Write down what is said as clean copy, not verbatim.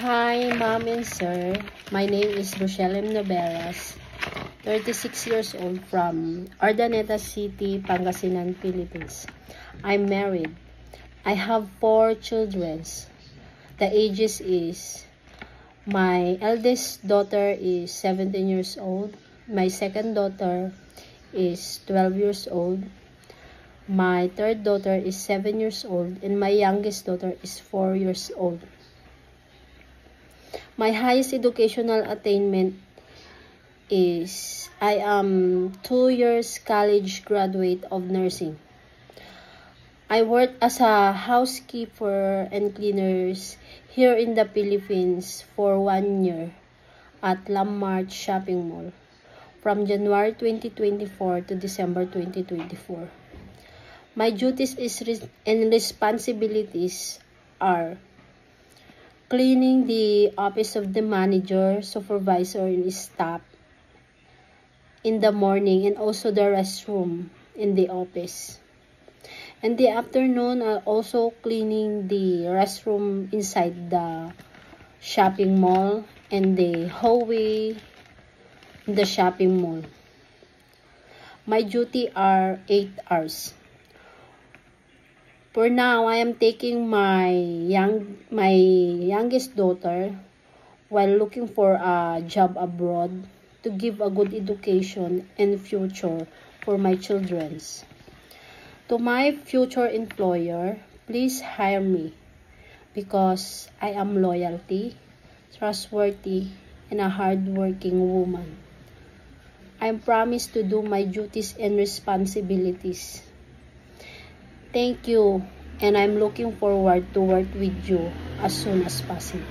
Hi, Mom and Sir. My name is Rochelle M. Novelas, 36 years old from Urdaneta City, Pangasinan, Philippines. I'm married. I have 4 children. The ages is, my eldest daughter is 17 years old. My second daughter is 12 years old. My third daughter is 7 years old. And my youngest daughter is 4 years old. My highest educational attainment is I am 2 years college graduate of nursing. I worked as a housekeeper and cleaners here in the Philippines for 1 year at Lamart Shopping Mall from January 2024 to December 2024. My duties and responsibilities are cleaning the office of the manager, supervisor, and staff in the morning, and also the restroom in the office. In the afternoon, also cleaning the restroom inside the shopping mall and the hallway in the shopping mall. My duty are 8 hours. For now, I am taking my youngest daughter while looking for a job abroad to give a good education and future for my children. To my future employer, please hire me because I am loyalty, trustworthy, and a hardworking woman. I promise to do my duties and responsibilities. Thank you, and I'm looking forward to work with you as soon as possible.